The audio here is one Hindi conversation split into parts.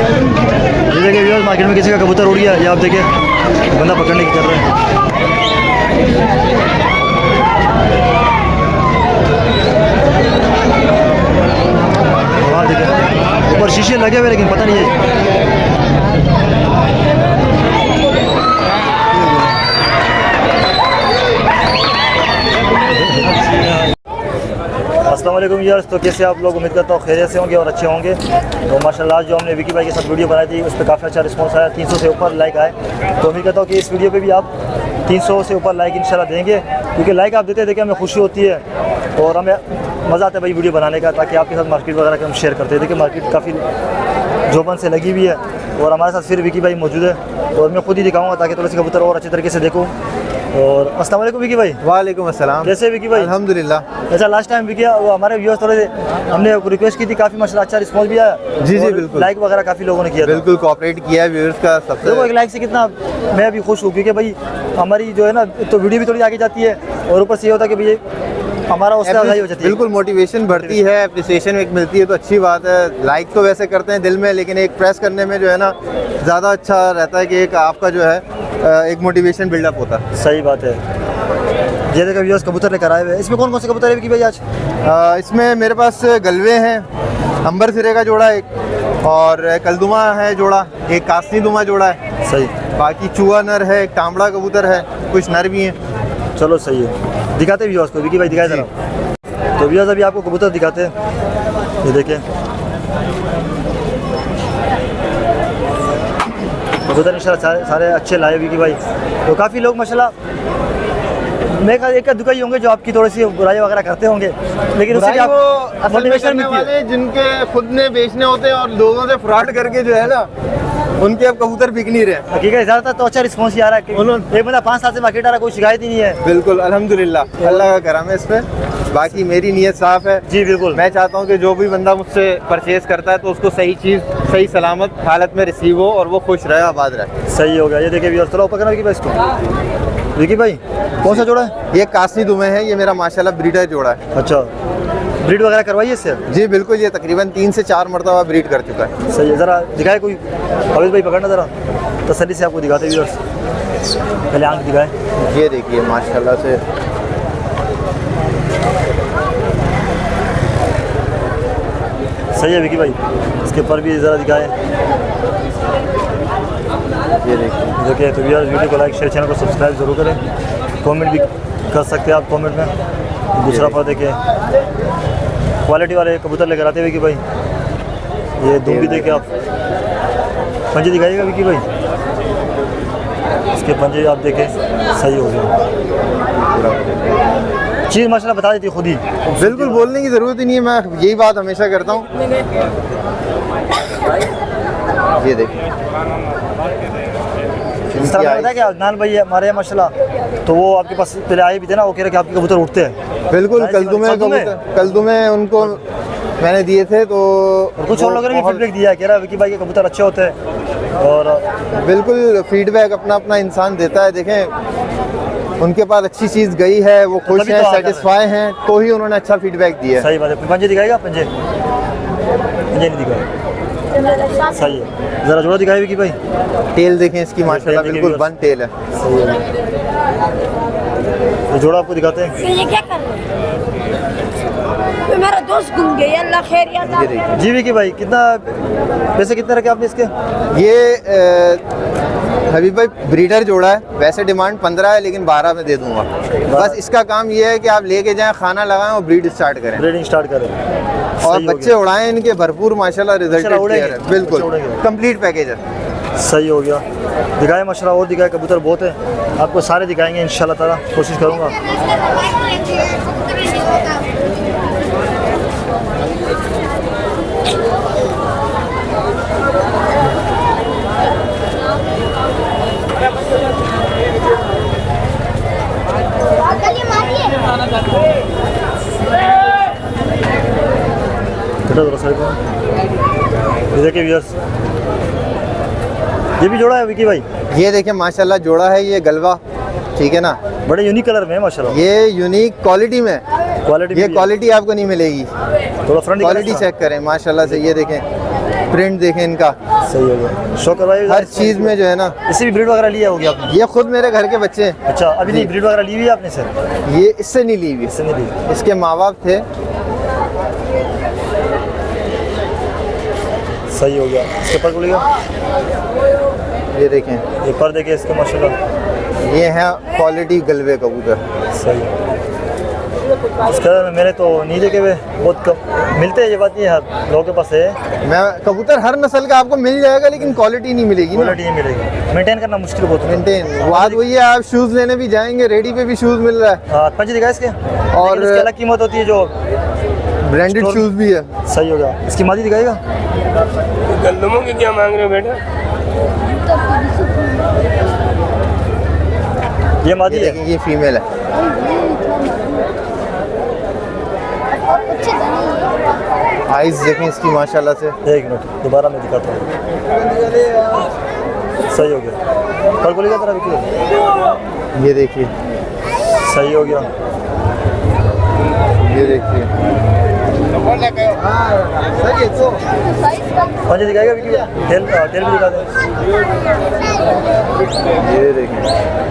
ये देखिए व्यूअर्स, मार्केट में किसी का कबूतर उड़ गया, ये आप देखिए बंदा पकड़ने की कर रहे हैं। वहाँ देखिए ऊपर शीशे लगे हुए, लेकिन पता नहीं है। अस्सलाम वालेकुम यार, तो कैसे आप लोग, उम्मीद करता हूँ खैरियत से होंगे और अच्छे होंगे। तो माशाल्लाह जो हमने विकी भाई के साथ वीडियो बनाई थी उस पर काफ़ी अच्छा रिस्पांस आया, 300 से ऊपर लाइक आए। तो उम्मीद करता हूँ कि इस वीडियो पे भी आप 300 से ऊपर लाइक इंशाल्लाह देंगे, क्योंकि लाइक आप देते देखे हमें खुशी होती है और हमें मज़ा आता है भाई वीडियो बनाने का, ताकि आपके साथ मार्केट वगैरह का हम शेयर करते हैं। देखिए मार्केट काफ़ी जोबन से लगी हुई है और हमारे साथ फिर विकी भाई मौजूद है और मैं खुद ही दिखाऊँगा ताकि थोड़े से कबूतर और अच्छे तरीके से देखूँ। और अस्सलाम वालेकुम विकी भाई। वालेकुम अस्सलाम। कैसे विकी भाई? अल्हम्दुलिल्लाह। अच्छा, लास्ट टाइम विकी हमारे व्यूअर्स थोड़े हमने रिक्वेस्ट की थी, काफ़ी माशाल्लाह अच्छा रिस्पॉन्स भी आया। जी बिल्कुल, लाइक वगैरह काफ़ी लोगों ने किया, बिल्कुल कोऑपरेट किया है व्यूअर्स का। सबसे देखो एक लाइक से कितना मैं भी खुश हूँ, क्योंकि भाई हमारी जो है ना तो वीडियो भी थोड़ी आगे जाती है और ऊपर से ये होता है कि भाई हमारा उससे अफजाई हो जाती है। बिल्कुल मोटिवेशन बढ़ती है, अप्रिसिएशन एक मिलती है, तो अच्छी बात है। लाइक तो वैसे करते हैं दिल में, लेकिन एक प्रेस करने में जो है ना ज़्यादा अच्छा रहता है कि एक आपका जो है एक मोटिवेशन बिल्डअप होता है। सही बात है। ये देखो व्यूअर्स कबूतर लेकर आए हुए हैं। इसमें कौन कौन से कबूतर है विकी भाई आज? इसमें मेरे पास गलवे हैं, अंबर सिरे का जोड़ा एक, और कलदुमा है जोड़ा, एक कासनी दुमा जोड़ा है। सही। बाकी चूहा नर है, एक तांबड़ा कबूतर है, कुछ नर भी हैं। चलो सही है, दिखाते हैं व्यूअर्स को। विकी भाई दिखाए जरा। तो व्यूअर्स अभी आपको कबूतर दिखाते हैं, ये देखिए कबूतर इंशाल्लाह सारे अच्छे लाए विकी भाई। तो काफ़ी लोग माशाल्लाह मैं एक दुका ही होंगे जो आपकी थोड़ी सी बुराई वगैरह करते होंगे, लेकिन उससे भी आप मोटिवेशन मिलती है। जिनके खुद ने बेचने होते हैं और लोगों से फ्रॉड करके जो है ना उनके अब कबूतर बिक नहीं रहे। हकीकत ज़्यादातर तो अच्छा रिस्पॉन्स ही आ रहा है। एक बंदा 5 साल से मार्केट आ रहा है, कोई शिकायत ही नहीं है। बिल्कुल अल्हम्दुलिल्लाह, अल्लाह का करम है इस पे। बाकी मेरी नीयत साफ है। जी बिल्कुल। मैं चाहता हूँ कि जो भी बंदा मुझसे परचेज करता है तो उसको सही चीज़ सही सलामत हालत में रिसीव हो और वो खुश रहे, आबाद रहे। सही हो गया। ये देखिए व्यूअर्स, चलो पकड़ना विकी भाई इसको। विकी भाई कौन सा जोड़ा है? ये कासनी दुमे है, ये मेरा माशाल्लाह ब्रीडर जोड़ा है। अच्छा, ब्रीड वगैरह करवाइए इससे? जी बिल्कुल, ये तकरीबन 3 से 4 मरतबा ब्रीड कर चुका है। सही है। ज़रा दिखाए कोई, हवीज भाई पकड़ना ज़रा, तसल्ली से आपको दिखाते व्यूअर्स। पहले आंख दिखाए। ये देखिए माशाल्लाह से सही है विकी भाई, इसके ऊपर भी ज़रा दिखाए। ये देखिए। तो व्यूअर्स वीडियो को लाइक शेयर, चैनल को सब्सक्राइब जरूर करें। कमेंट भी कर सकते हैं आप कमेंट में। दूसरा पर देखिए क्वालिटी वाले कबूतर लेकर आते हैं विकी भाई। ये दूम भी देखिए आप, पंजे दिखाइएगा विकी भाई, इसके पंजे आप देखें। सही हो गया, चीज़ माशाल्लाह बता देती खुद ही। बिल्कुल बोलने की ज़रूरत ही नहीं है, मैं यही बात हमेशा करता हूँ। ये देखिए जिस तरह पता है कि अदनान भाई हमारे यहाँ माशाल्लाह, तो वो आपके पास पहले आए भी थे ना, वो कह रहे कि आपके कबूतर उठते हैं। बिल्कुल, कलदुमे उनको मैंने दिए थे, तो और कुछ और लोगों ने भी फीडबैक दिया, कह रहा है विकी भाई के कबूतर अच्छे होते हैं। और बिल्कुल फीडबैक अपना अपना इंसान देता है। देखें उनके पास अच्छी चीज़ गई है, वो खुश हैं, सेटिस्फाई हैं, तो ही उन्होंने अच्छा फीडबैक दिया। सही बात है। पंजे दिखाएगा? पंजे नहीं दिखाएगा। सही है। ज़रा जोड़ा दिखाए विकी भाई। टेल देखें इसकी माशाल्लाह बिल्कुल बंद टेल है। सही है। तो जोड़ा आपको दिखाते हैं। ये क्या कर रहे हैं? मेरा दोस्त घूम गया, अल्लाह खैरियत। जी विकी भाई, कितना पैसे कितने रखे आपने इसके? ये हबीब भाई ब्रीडर जोड़ा है, वैसे डिमांड 15 है, लेकिन 12 में दे दूंगा। बस इसका काम ये है कि आप लेके जाएं, खाना लगाएं और ब्रीड स्टार्ट करें, ब्रीडिंग स्टार्ट करें और बच्चे उड़ाएं इनके भरपूर। माशाल्लाह रिजल्ट है, बिल्कुल कंप्लीट पैकेज है। सही हो गया। दिखाए माशाल्लाह, और दिखाए, कबूतर बहुत है, आपको सारे दिखाएंगे इंशाल्लाह ताला, कोशिश करूँगा। ये देखिए व्यूअर्स, ये भी जोड़ा है विकी भाई। ये देखिए माशाल्लाह जोड़ा है, ये गलवा, ठीक है ना, बड़े यूनिक कलर में है माशाल्लाह। ये यूनिक क्वालिटी में, क्वालिटी ये क्वालिटी आपको नहीं मिलेगी। थोड़ा फ्रंट क्वालिटी चेक करें माशाल्लाह से। ये देखें प्रिंट देखें इनका, सही हो गया। शो करवाइए हर चीज़ में जो है ना। इसी भी ब्रीड वगैरह लिया होगी आपने? ये खुद मेरे घर के बच्चे हैं। अच्छा, अभी नहीं ब्रीड वगैरह ली हुई है आपने सर? ये इससे नहीं ली हुई, इससे नहीं ली। इसके माँ बाप थे। सही हो गया। इसके पर बोलिएगा, ये देखें, ये पर देखिए इसके माशाल्लाह। ये है क्वालिटी गलवे कबूतर। सही। इसका मैंने तो नहीं देखे हुए, बहुत कम मिलते हैं, ये बात नहीं है, हर लोगों के पास है। मैं कबूतर हर नस्ल का आपको मिल जाएगा, लेकिन क्वालिटी नहीं मिलेगी ना। क्वालिटी नहीं मिलेगी, मेंटेन करना मुश्किल बहुत है। मेंटेन बात वही है, आप शूज़ लेने भी जाएंगे, रेडी पे भी शूज़ मिल रहा है। हाँ, पंजे दिखा इसके, और और इसकी अलग कीमत होती है जो ब्रांडेड स्टोर- शूज़ भी है। सही हो गया। इसकी मादी दिखाएगा? गंदमों की क्या मांग रहे हो बेटा? ये मादी ये है। देखें, ये फीमेल है। आइज़ देखें इसकी माशाल्लाह से। एक मिनट, दोबारा मैं दिखाता हूँ। सही हो गया। पर बोलेगा तेरा विक्की? ये देखिए, सही हो गया। ये देखिए। पंजे दिखाएगा विक्की? टेल टेल भी दिखा दे। ये देखिए,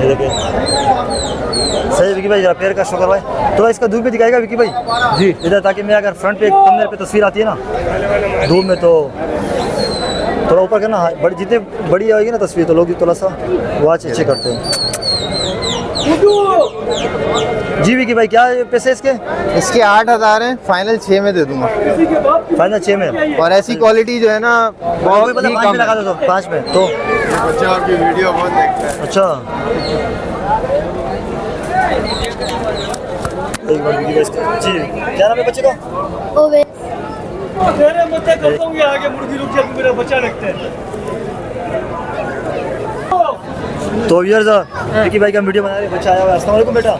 ये देखिए। सही विक्की भाई, जरा पैर का शो करवाए। थोड़ा इसका दूर भी दिखाएगा विक्की भाई जी। इधर, ताकि मैं अगर फ्रंट पे कमरे पे तस्वीर आती है ना दूर में, तो थोड़ा ऊपर करना। हाँ, बड़ी जितने बड़ी आएगी ना तस्वीर, तो लोग थोड़ा सा वॉच अच्छे करते हैं। जी विक्की भाई, क्या पैसे इसके? इसके 8,000 हैं, फाइनल 6 में दे दूंगा। फाइनल 6 में। और ऐसी क्वालिटी जो है ना बहुत पता ही 5 कम में लगा दो, 5 में तो। बच्चा आपकी वीडियो बहुत देखता है। अच्छा, एक बार विक्की भाई इसका- जी क्या नाम है बच्चे का? मेरे मुझसे करता हूँ, ये आगे मुर्गी रुक जाए, मेरा बच्चा रखते हैं। तो व्यूअर्स, विक्की भाई का वीडियो बना रहे, बच्चा आया हुआ है। अस्सलाम वालेकुम बेटा,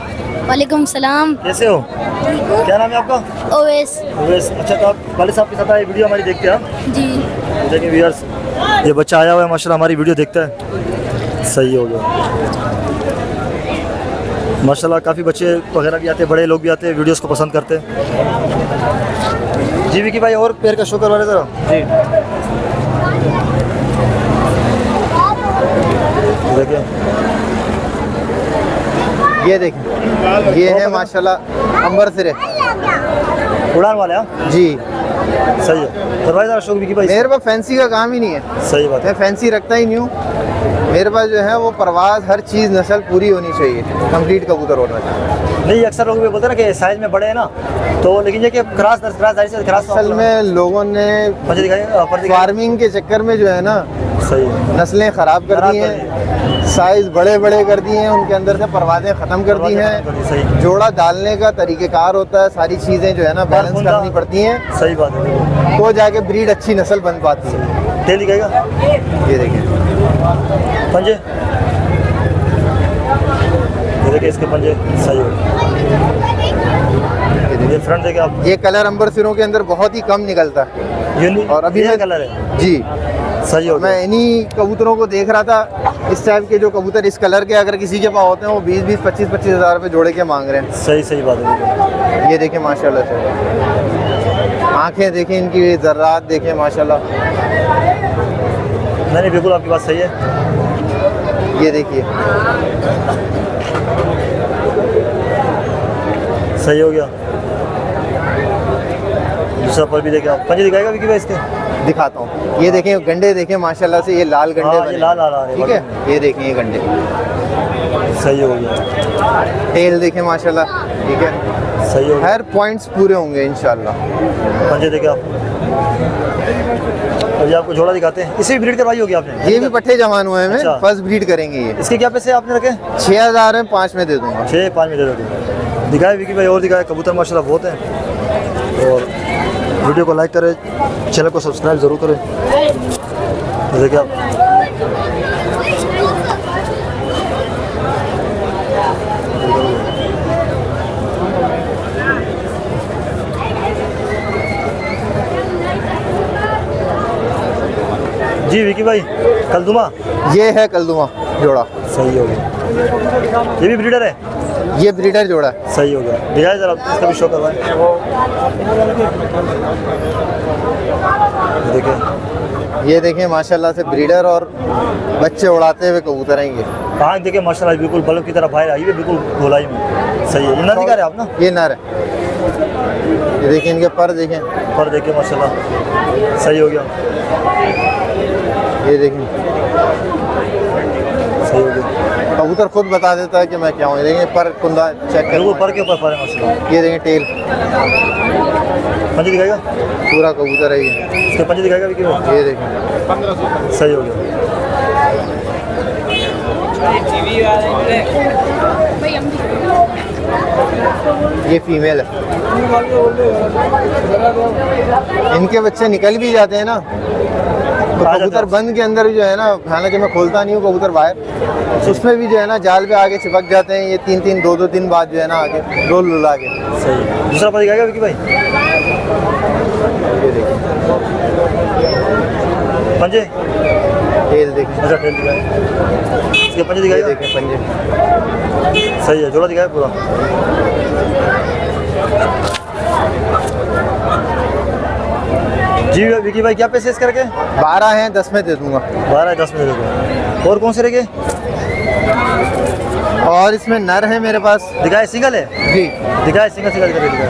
वालेकुम सलाम। कैसे हो? क्या नाम है आपका? ओवैस। ओवैस। अच्छा, तो आप वाले साहब के साथ आए, वीडियो हमारी देखते हैं आप? जी। देखिए व्यूअर्स, ये बच्चा आया हुआ है माशाल्लाह, हमारी वीडियो देखता है। सही हो गया माशाल्लाह। काफ़ी बच्चे वगैरह भी आते हैं, बड़े लोग भी आते हैं, वीडियोस को पसंद करते हैं। जी विक्की भाई, और पैर का शो करवा रहे ज़रा। जी। देखिए, ये देखें, ये है माशाल्लाह अंबर सिरे। उड़ान वाले। हाँ जी। सही है, करवाए ज़रा शो विक्की भाई। मेरे पास फैंसी का काम ही नहीं है, सही बात है। मैं फैंसी रखता ही नहीं हूँ। मेरे पास जो है वो परवाज़, हर चीज़ नस्ल पूरी होनी चाहिए, कंप्लीट कबूतर होना चाहिए। नहीं, अक्सर लोग भी बोलते हैं ना कि साइज में बड़े हैं ना, तो लेकिन ये कि क्रॉस असल में लोगों ने पंजे दिखाएंगे, पर दिखाएंगे। फार्मिंग के चक्कर में जो है ना सही है। नस्लें ख़राब कर दी खराब हैं, साइज़ बड़े बड़े कर दिए हैं, उनके अंदर से परवाज़ें ख़त्म कर दी परवाज़ें खत्म कर दी, सही। हैं। जोड़ा डालने का तरीक़ेकार होता है, सारी चीज़ें जो है ना बैलेंस फुंदा। करनी पड़ती हैं, सही बात है। तो जाके ब्रीड अच्छी नस्ल बन पाती है। तेल दिखाएगा? ये देखिए, पंजे, ये देखिए इसके पंजे। सही हो। ये फ्रंट देखिए आप, ये कलर अंबर सिरों के अंदर बहुत ही कम निकलता है। यूनिक और अभी ये मैं- कलर है। जी, सही हो गया। मैं इन्हीं कबूतरों को देख रहा था, इस टाइप के जो कबूतर इस कलर के अगर किसी के पास होते हैं वो 20-20, 25-25 हज़ार रुपये जोड़े के मांग रहे हैं। सही सही बात है। ये देखें माशाल्लाह से, आंखें देखें इनकी, ज़र्रात देखें माशाल्लाह। नहीं, बिल्कुल आपकी बात सही है। ये देखिए, सही हो गया। दूसरा पर भी देखिए आप, पंजे दिखाएगा विक्की भाई इसके? दिखाता हूँ। ये देखें गंडे देखें माशाल्लाह से, ये लाल गंडे हाँ, ये बने। लाल लाल आ रहे हैं, ठीक है, ये देखें ये गंडे। सही हो गया। टेल देखें माशाल्लाह, ठीक है, सही हो गया। हर पॉइंट्स पूरे होंगे इंशाल्लाह। पंजे देखे आप? अभी आपको जोड़ा दिखाते हैं। इसी ब्रीड करवाई होगी आपने? ये भी पट्टे जवान हुए हैं, अच्छा। फर्स्ट ब्रीड करेंगे ये। इसके क्या पैसे आपने रखे? 6,000 है, 5 में दे दूंगा। 6-5 में दे दोगे। दिखाए विक्की भाई, और दिखाए। कबूतर माशाल्लाह बहुत हैं। और वीडियो को लाइक करें, चैनल को सब्सक्राइब ज़रूर करें। तो देखिए आप, जी विक्की भाई, कलदुमा। ये है कलदुमा जोड़ा, सही हो गया। ये भी ब्रीडर है? ये ब्रीडर जोड़ा है। सही हो गया। दिखाए ज़रा, इसका भी शो करवाएं। देखिए ये देखें माशाल्लाह से ब्रीडर और बच्चे उड़ाते हुए कबूतर हैं ये। आँख देखे माशाल्लाह बिल्कुल बल्ब की तरह बाहर आई है, बिल्कुल गोलाई में। सही है, ये नर दिखा रहे आप ना? ये नर है। ये देखें इनके पर देखें, पर देखे माशाल्लाह सही हो गया, ये देखें सही हो गया। कबूतर खुद बता देता है कि मैं क्या हूँ। ये देखें पर कुंदा चेक बिल्कुल कर, पर के ऊपर पर है माशाल्लाह। ये देखें टेल, पंजे दिखाएगा, पूरा कबूतर है ये। इसके पंजे दिखाएगा भी क्यों? ये देखें सही हो गया। ये फीमेल है। इनके बच्चे निकल भी जाते हैं ना, तो कबूतर बंद के अंदर जो है ना, हालांकि मैं खोलता नहीं हूँ कबूतर बाहर, तो उसमें भी जो है ना जाल पे आगे चिपक जाते हैं। ये 3-2 दिन बाद जो है ना आगे रोल लुला के। सही है। दूसरा पर दिखाएगा विकी भाई, ये देखिए पंजे। टेल देखिए, अच्छा टेल दिखाएगा, इसके पंजे ये दिखाएगा। देखें पंजे। सही है, जोड़ा दिखाएगा पूरा। जी विकी भाई क्या पैसे इस करके? 12 हैं, 10 में दे दूंगा। 12-10 में दे दो। और कौन से रहेंगे? और इसमें नर है मेरे पास। दिखाए सिंगल है जी, दिखाए, सिंगल सिंगल दिखाए।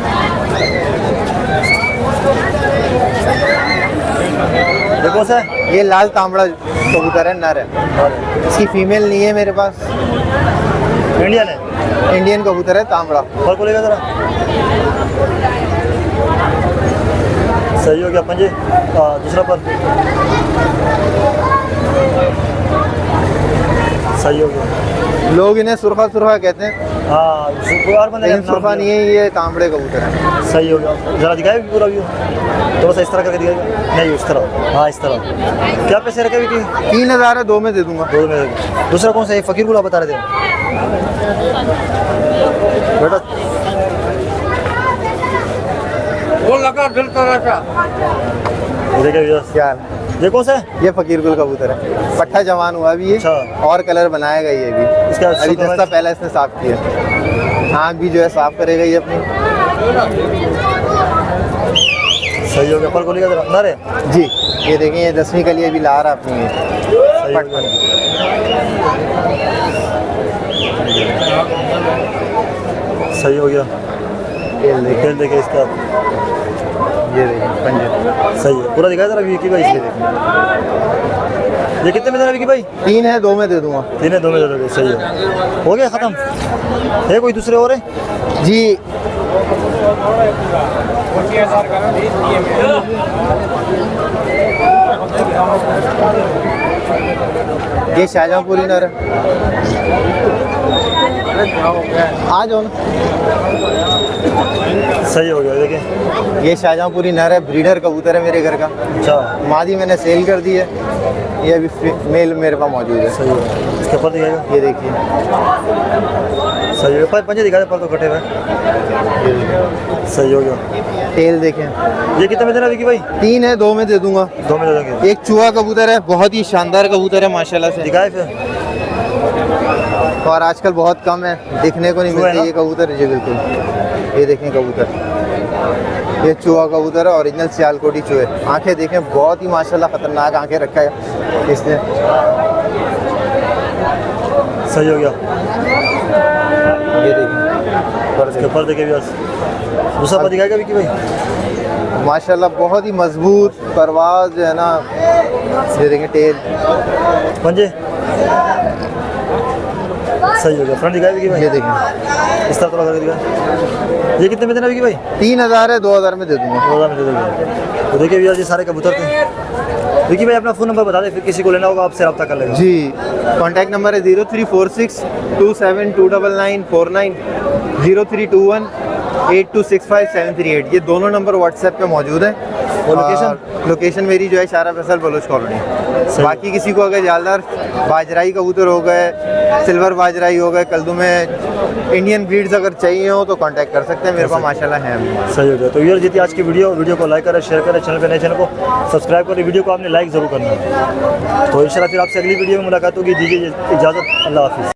देखो सर, ये लाल तांबड़ा कबूतर है, नर है। इसकी फीमेल नहीं है मेरे पास। इंडियन है, इंडियन कबूतर है तांबड़ा। और को लेगा जरा। सही हो गया पंजे। दूसरा पर सही हो गया। लोग इन्हें सुरखा सुरखा कहते हैं, हाँ कोई और बंदा लेकिन सुरखा नहीं है, ये तांबड़े कबूतर है। सही हो गया। जरा दिखाए भी पूरा व्यू, थोड़ा सा इस तरह करके दिखाएगा। नहीं इस तरह, हाँ इस तरह। क्या पैसे रखे विकी? 3000 है, 2 में दे दूंगा। 2 में। दूसरा कौन सा है? फकीर गुलाब बता रहे थे बेटा। वो लगा दिल का देखिए व्यूअर्स, क्या ये कौन सा है? ये फकीर गुल कबूतर है, पट्ठा जवान हुआ अभी ये। अच्छा। और कलर बनाएगा ये भी। इसका अभी दस्ता पहला इसने साफ किया, आँख भी जो है साफ करेगा ये अपनी। सही हो गया। पर गोली का जरा नर है जी, ये देखें ये 10वीं कली अभी ला रहा अपनी ये। सही हो पट्टा। गया। सही हो गया। खेल देखें, खेल देखे इसका, ये देखें पंजे। सही है। पूरा दिखाया जरा विकी भाई। ये देखें, ये कितने में देना विकी भाई? 3 है, 2 में दे दूंगा। 3 है, 2 में दे दोगे। सही है, हो गया ख़त्म। है कोई दूसरे और है? जी, ये शाहजहाँपुरी नर है। आ जाओ ना। सही हो गया। देखिए ये शाहजहाँपुरी नर है, ब्रीडर कबूतर है मेरे घर का। अच्छा मादी मैंने सेल कर दी है, ये अभी मेल मेरे पास मौजूद है। सही है। इसके पर दिखाएगा। ये देखिए, सही है। पर पंजे दिखा दे, पर तो कटे हुए। सही हो गया। टेल देखें। ये कितने में देना विकी भाई? 3 है, 2 में दे दूंगा। 2 में दे दोगे। एक चूहा कबूतर है, बहुत ही शानदार कबूतर है माशाल्लाह से, दिखाए फिर। और आजकल बहुत कम है, दिखने को नहीं चूहा है मिलती ना? ये कबूतर। जी बिल्कुल, ये देखें कबूतर, ये चूहा कबूतर है, ओरिजिनल सियालकोटी चूहे। आंखें देखें, बहुत ही माशाल्लाह खतरनाक आंखें रखा है इसने। सही हो गया। ये देखें इसके पर देखे भी। दूसरा पर दिखाएगा विकी भाई। माशाल्लाह बहुत ही मजबूत परवाज जो है ना। ये देखें टेल, पंजे। सही हो गया। फ्रंट दिखाए विकी भाई। ये देखें। इस तरह थोड़ा करके दिखा। ये कितने में देना विकी भाई? 3000 है, 2000 में दे दूंगा। 14 में दे दोगे। तो देखिए भैया ये सारे कबूतर थे। विकी भाई अपना फ़ोन नंबर बता दें, फिर किसी को लेना होगा आपसे रब्ता कर लेगा। जी, कॉन्टैक्ट नंबर है 0346 2729949, 0321 8265 ये दोनों नंबर व्हाट्सएप पे मौजूद हैं। और लोकेशन? लोकेशन मेरी जो है शारा फैसल बलोच कॉलोनी। बाकी किसी को अगर जालदार बाजराई कबूतर हो गए, सिल्वर बाजराई हो गए, कल्दू में इंडियन ब्रीड्स अगर चाहिए हो तो कांटेक्ट कर सकते हैं, मेरे पास माशाल्लाह है अभी। सही हो गया। तो ये जीती आज की वीडियो को लाइक करें, शेयर करें, चैनल पे नए चैनल को सब्सक्राइब करें, वीडियो को आपने लाइक ज़रूर करना है। तो इंशाल्लाह फिर आपसे अगली वीडियो में मुलाकात होगी। दीजिए इजाज़त, अल्लाह हाफिज़।